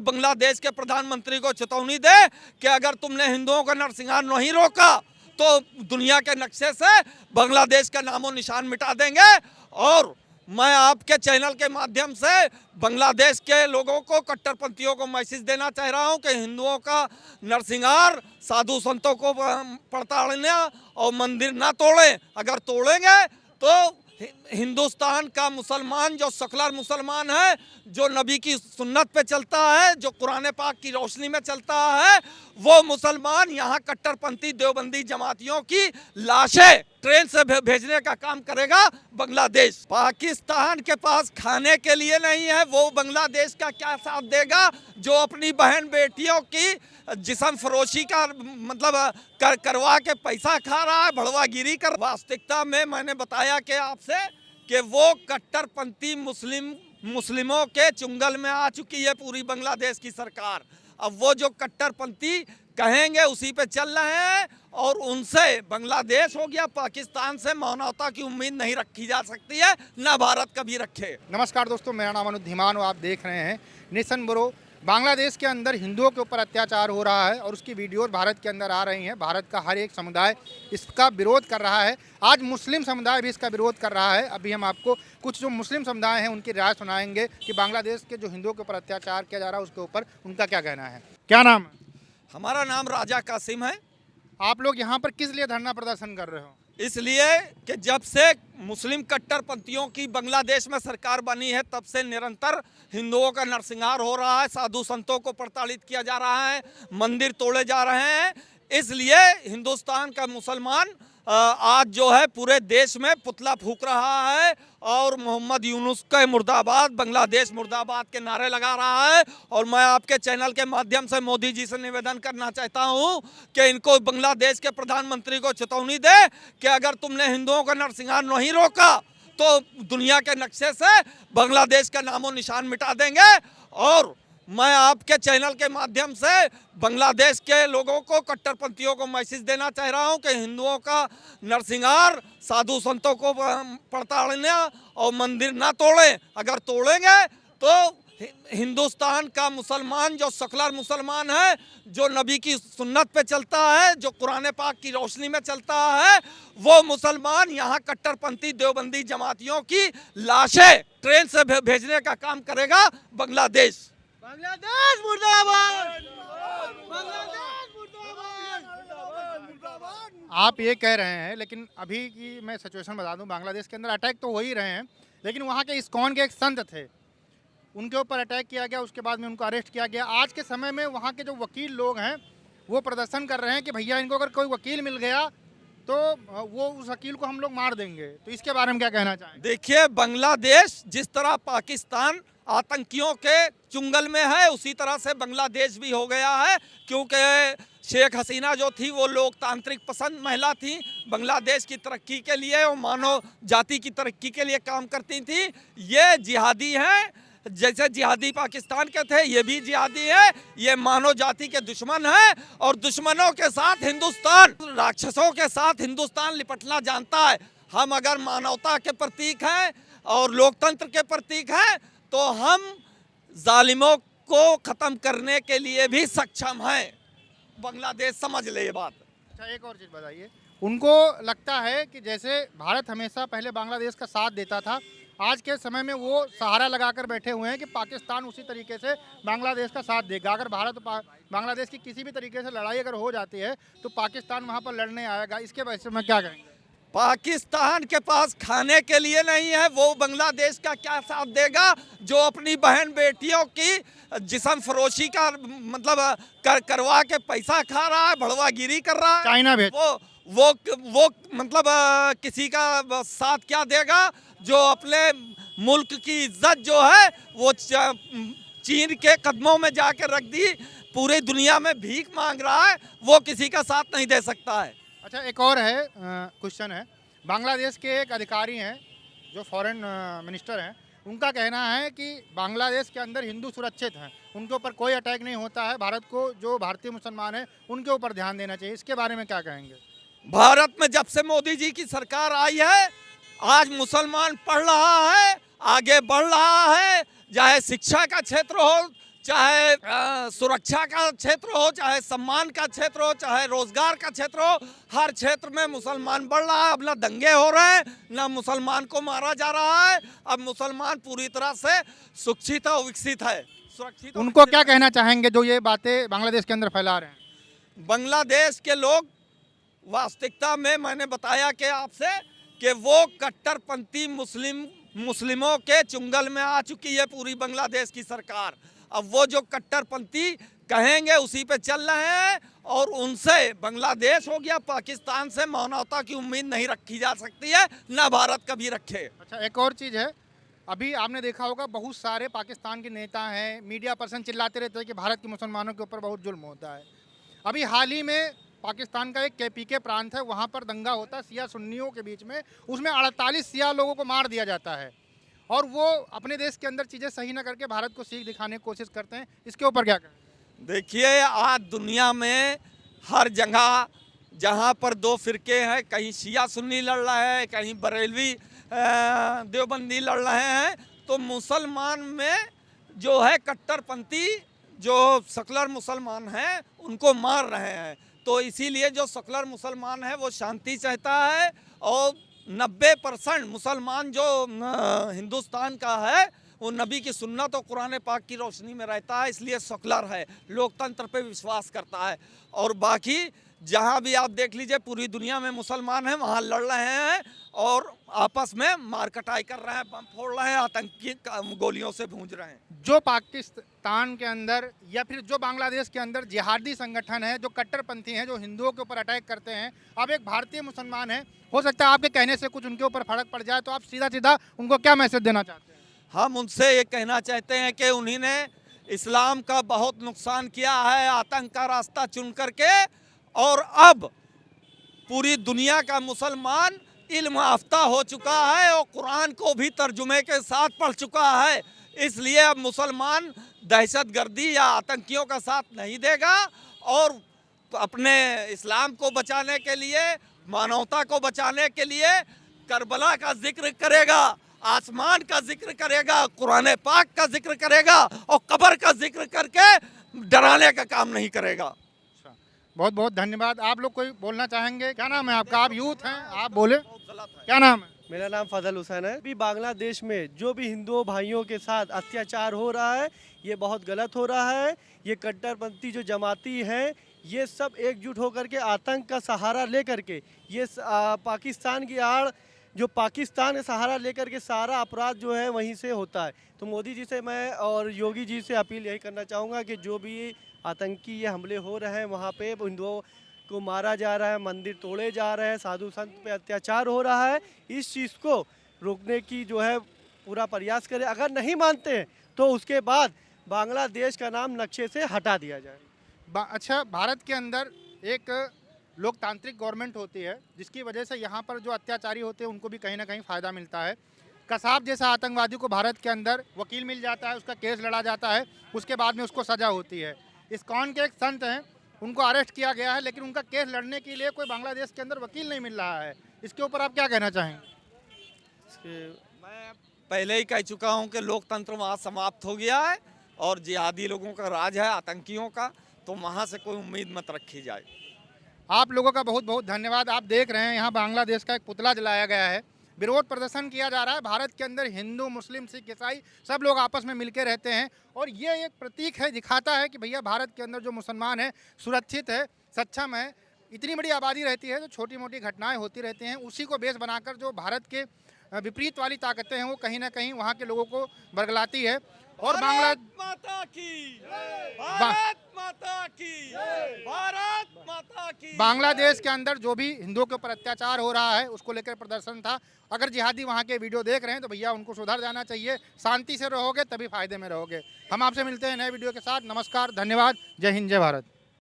बांग्लादेश के प्रधानमंत्री को चेतावनी दे कि अगर तुमने हिंदुओं का नरसंहार नहीं रोका तो दुनिया के नक्शे से बांग्लादेश का नामो निशान मिटा देंगे। और मैं आपके चैनल के माध्यम से बांग्लादेश के लोगों को, कट्टरपंथियों को मैसेज देना चाह रहा हूं कि हिंदुओं का नरसंहार, साधु संतों को पड़ताड़ना और मंदिर ना तोड़ें। अगर तोड़ेंगे तो हिंदुस्तान का मुसलमान, जो सेकुलर मुसलमान है, जो नबी की सुन्नत पे चलता है, जो कुरान पाक की रोशनी में चलता है, वो मुसलमान यहाँ कट्टरपंथी देवबंदी जमातियों की लाशें ट्रेन से भेजने का काम करेगा बांग्लादेश। पाकिस्तान के पास खाने के लिए नहीं है, वो बांग्लादेश का क्या साथ देगा जो अपनी बहन बेटियों की जिस्म फरोशी का मतलब करवा के पैसा खा रहा है, भड़वागिरी कर। वास्तविकता में मैंने बताया कि आपसे कि वो कट्टरपंथी मुस्लिमों के चुंगल में आ चुकी है पूरी बांग्लादेश की सरकार। अब वो जो कट्टरपंथी कहेंगे उसी पे चल रहे हैं और उनसे बांग्लादेश हो गया, पाकिस्तान से मानवता की उम्मीद नहीं रखी जा सकती है, ना भारत कभी रखे। नमस्कार दोस्तों, मेरा नाम अनुज धीमान और आप देख रहे हैं नेशन ब्रो। बांग्लादेश के अंदर हिंदुओं के ऊपर अत्याचार हो रहा है और उसकी वीडियो भारत के अंदर आ रही हैं। भारत का हर एक समुदाय इसका विरोध कर रहा है। आज मुस्लिम समुदाय भी इसका विरोध कर रहा है। अभी हम आपको कुछ जो मुस्लिम समुदाय हैं उनकी राय सुनाएंगे कि बांग्लादेश के जो हिंदुओं के ऊपर अत्याचार किया जा रहा है उसके ऊपर उनका क्या कहना है। क्या नाम है? हमारा नाम राजा कासिम है। आप लोग यहाँ पर किस लिए धरना प्रदर्शन कर रहे हो? इसलिए कि जब से मुस्लिम कट्टरपंथियों की बांग्लादेश में सरकार बनी है तब से निरंतर हिंदुओं का नरसंहार हो रहा है, साधु संतों को प्रताड़ित किया जा रहा है, मंदिर तोड़े जा रहे हैं। इसलिए हिंदुस्तान का मुसलमान आज जो है पूरे देश में पुतला फूंक रहा है और मोहम्मद यूनुस के मुर्दाबाद, बांग्लादेश मुर्दाबाद के नारे लगा रहा है। और मैं आपके चैनल के माध्यम से मोदी जी से निवेदन करना चाहता हूं कि इनको, बांग्लादेश के प्रधानमंत्री को चेतावनी दे कि अगर तुमने हिंदुओं का नरसंहार नहीं रोका तो दुनिया के नक्शे से बांग्लादेश का नामो निशान मिटा देंगे। और मैं आपके चैनल के माध्यम से बांग्लादेश के लोगों को, कट्टरपंथियों को मैसेज देना चाह रहा हूं कि हिंदुओं का नरसंहार, साधु संतों को पड़ताड़ना और मंदिर ना तोड़ें। अगर तोड़ेंगे तो हिंदुस्तान का मुसलमान, जो सेकुलर मुसलमान है, जो नबी की सुन्नत पे चलता है, जो कुरान पाक की रोशनी में चलता है, वो मुसलमान यहाँ कट्टरपंथी देवबंदी जमातियों की लाशें ट्रेन से भेजने का काम करेगा बांग्लादेश। बांग्लादेश मुर्दाबाद! बांग्लादेश मुर्दाबाद! आप ये कह रहे हैं, लेकिन अभी की मैं सिचुएशन बता दूं, बांग्लादेश के अंदर अटैक तो हो ही रहे हैं, लेकिन वहाँ के इस्कॉन के एक संत थे, उनके ऊपर अटैक किया गया, उसके बाद में उनको अरेस्ट किया गया। आज के समय में वहाँ के जो वकील लोग हैं वो प्रदर्शन कर रहे हैं कि भैया इनको अगर कोई वकील मिल गया तो वो उस वकील को हम लोग मार देंगे। तो इसके बारे में क्या कहना चाहेंगे? देखिए, बांग्लादेश जिस तरह पाकिस्तान आतंकियों के चुंगल में है उसी तरह से बांग्लादेश भी हो गया है, क्योंकि शेख हसीना जो थी वो लोकतांत्रिक पसंद महिला थी, बांग्लादेश की तरक्की के लिए और मानव जाति की तरक्की के लिए काम करती थी। ये जिहादी हैं, जैसे जिहादी पाकिस्तान के थे ये भी जिहादी है। ये मानव जाति के दुश्मन है और दुश्मनों के साथ हिंदुस्तान, राक्षसों के साथ हिंदुस्तान लिपटना जानता है। हम अगर मानवता के प्रतीक हैं और लोकतंत्र के प्रतीक हैं तो हम जालिमों को ख़त्म करने के लिए भी सक्षम हैं। बांग्लादेश समझ ले ये बात। अच्छा, एक और चीज़ बताइए, उनको लगता है कि जैसे भारत हमेशा पहले बांग्लादेश का साथ देता था, आज के समय में वो सहारा लगाकर बैठे हुए हैं कि पाकिस्तान उसी तरीके से बांग्लादेश का साथ देगा। अगर भारत बांग्लादेश की किसी भी तरीके से लड़ाई अगर हो जाती है तो पाकिस्तान वहाँ पर लड़ने आएगा। इसके वजह में क्या कहेंगे? पाकिस्तान के पास खाने के लिए नहीं है, वो बांग्लादेश का क्या साथ देगा जो अपनी बहन बेटियों की जिस्म फरोशी का मतलब करवा के पैसा खा रहा है, भड़वागिरी कर रहा है। चाइना भेज वो मतलब किसी का साथ क्या देगा जो अपने मुल्क की इज्जत जो है वो चीन के कदमों में जाकर रख दी, पूरी दुनिया में भीख मांग रहा है, वो किसी का साथ नहीं दे सकता है। अच्छा, एक और है क्वेश्चन है, बांग्लादेश के एक अधिकारी हैं जो फॉरेन मिनिस्टर हैं, उनका कहना है कि बांग्लादेश के अंदर हिंदू सुरक्षित हैं, उनके ऊपर कोई अटैक नहीं होता है, भारत को जो भारतीय मुसलमान हैं उनके ऊपर ध्यान देना चाहिए। इसके बारे में क्या कहेंगे? भारत में जब से मोदी जी की सरकार आई है आज मुसलमान पढ़ रहा है, आगे बढ़ रहा है, चाहे शिक्षा का क्षेत्र हो, चाहे सुरक्षा का क्षेत्र हो, चाहे सम्मान का क्षेत्र हो, चाहे रोजगार का क्षेत्र हो, हर क्षेत्र में मुसलमान बढ़ रहा है। अब ना दंगे हो रहे हैं, ना मुसलमान को मारा जा रहा है। अब मुसलमान पूरी तरह से सुरक्षित और विकसित है, सुरक्षित और उनको विकसित क्या है। कहना चाहेंगे जो ये बातें बांग्लादेश के अंदर फैला रहे हैं? बांग्लादेश के लोग वास्तविकता में मैंने बताया कि आपसे कि वो कट्टरपंथी मुस्लिमों के चुंगल में आ चुकी है पूरी बांग्लादेश की सरकार। अब वो जो कट्टरपंथी कहेंगे उसी पे चल रहे हैं और उनसे बांग्लादेश हो गया, पाकिस्तान से मानवता की उम्मीद नहीं रखी जा सकती है, ना भारत कभी रखे। अच्छा, एक और चीज़ है, अभी आपने देखा होगा बहुत सारे पाकिस्तान के नेता हैं, मीडिया पर्सन चिल्लाते रहते हैं कि भारत के मुसलमानों के ऊपर बहुत जुल्म होता है। अभी हाल ही में पाकिस्तान का एक केपीके प्रांत है, वहाँ पर दंगा होता है सिया सुन्नियों के बीच में, उसमें 48 सिया लोगों को मार दिया जाता है और वो अपने देश के अंदर चीज़ें सही ना करके भारत को सीख दिखाने की कोशिश करते हैं। इसके ऊपर क्या कहें? देखिए, आज दुनिया में हर जगह जहाँ पर दो फिरके हैं, कहीं शिया सुन्नी लड़ रहा है, कहीं बरेलवी देवबंदी लड़ रहे हैं, तो मुसलमान में जो है कट्टरपंथी जो सेकुलर मुसलमान हैं उनको मार रहे हैं। तो इसीलिए जो सेकुलर मुसलमान है वो शांति चाहता है और 90% मुसलमान जो हिंदुस्तान का है वो नबी की सुन्नत और कुरान पाक की रोशनी में रहता है, इसलिए सेकुलर है, लोकतंत्र पे विश्वास करता है। और बाकी जहाँ भी आप देख लीजिए पूरी दुनिया में मुसलमान हैं, वहाँ लड़ रहे हैं और आपस में मार कटाई कर रहे हैं, बम फोड़ रहे हैं, आतंकी गोलियों से भूंज रहे हैं। जो पाकिस्तान के अंदर या फिर जो बांग्लादेश के अंदर जिहादी संगठन है, जो कट्टरपंथी हैं, जो हिंदुओं के ऊपर अटैक करते हैं, अब एक भारतीय मुसलमान है, हो सकता है आपके कहने से कुछ उनके ऊपर फर्क पड़ जाए, तो आप सीधा सीधा उनको क्या मैसेज देना चाहते हैं? हम उनसे ये कहना चाहते हैं कि उन्होंने इस्लाम का बहुत नुकसान किया है आतंक का रास्ता चुन करके, और अब पूरी दुनिया का मुसलमान इल्म याफ्ता हो चुका है और कुरान को भी तर्जुमे के साथ पढ़ चुका है। इसलिए अब मुसलमान दहशतगर्दी या आतंकियों का साथ नहीं देगा और अपने इस्लाम को बचाने के लिए, मानवता को बचाने के लिए करबला का जिक्र करेगा, आसमान का जिक्र करेगा, कुरान पाक का जिक्र करेगा और कब्र का जिक्र करके डराने का काम नहीं करेगा। बहुत बहुत धन्यवाद। आप लोग कोई बोलना चाहेंगे? क्या नाम है आपका? आप यूथ हैं, आप बोले, क्या नाम है? मेरा नाम फजल हुसैन है। अभी बांग्लादेश में जो भी हिंदुओं भाइयों के साथ अत्याचार हो रहा है ये बहुत गलत हो रहा है। ये कट्टरपंथी जो जमाती हैं ये सब एकजुट होकर के आतंक का सहारा लेकर के ये पाकिस्तान की आड़ जो पाकिस्तान का सहारा लेकर के सारा अपराध जो है वहीं से होता है। तो मोदी जी से मैं और योगी जी से अपील यही करना चाहूँगा कि जो भी आतंकी ये हमले हो रहे हैं वहाँ पे हिंदुओं को मारा जा रहा है, मंदिर तोड़े जा रहे हैं, साधु संत पे अत्याचार हो रहा है, इस चीज़ को रोकने की जो है पूरा प्रयास करें। अगर नहीं मानते हैं तो उसके बाद बांग्लादेश का नाम नक्शे से हटा दिया जाए। अच्छा, भारत के अंदर एक लोकतांत्रिक गवर्नमेंट होती है जिसकी वजह से यहाँ पर जो अत्याचारी होते हैं उनको भी कहीं ना कहीं फ़ायदा मिलता है। कसाब जैसा आतंकवादी को भारत के अंदर वकील मिल जाता है, उसका केस लड़ा जाता है, उसके बाद में उसको सज़ा होती है। इस्कॉन के एक संत हैं, उनको अरेस्ट किया गया है लेकिन उनका केस लड़ने के लिए कोई बांग्लादेश के अंदर वकील नहीं मिल रहा है। इसके ऊपर आप क्या कहना चाहेंगे? मैं पहले ही कह चुका हूं कि लोकतंत्र वहाँ समाप्त हो गया है और जिहादी लोगों का राज है, आतंकियों का, तो वहाँ से कोई उम्मीद मत रखी जाए। आप लोगों का बहुत बहुत धन्यवाद। आप देख रहे हैं यहाँ बांग्लादेश का एक पुतला जलाया गया है, विरोध प्रदर्शन किया जा रहा है। भारत के अंदर हिंदू, मुस्लिम, सिख, ईसाई सब लोग आपस में मिलकर रहते हैं और ये एक प्रतीक है, दिखाता है कि भैया भारत के अंदर जो मुसलमान है सुरक्षित है, सक्षम है। इतनी बड़ी आबादी रहती है तो छोटी मोटी घटनाएं होती रहती हैं, उसी को बेस बनाकर जो भारत के विपरीत वाली ताकतें हैं वो कहीं ना कहीं वहाँ के लोगों को बरगलाती है। और भारत माता की, भारत माता की, भारत माता की। बांग्लादेश के अंदर जो भी हिंदुओं के ऊपर अत्याचार हो रहा है उसको लेकर प्रदर्शन था। अगर जिहादी वहाँ के वीडियो देख रहे हैं तो भैया उनको सुधर जाना चाहिए। शांति से रहोगे तभी फायदे में रहोगे। हम आपसे मिलते हैं नए वीडियो के साथ। नमस्कार, धन्यवाद, जय हिंद, जय भारत।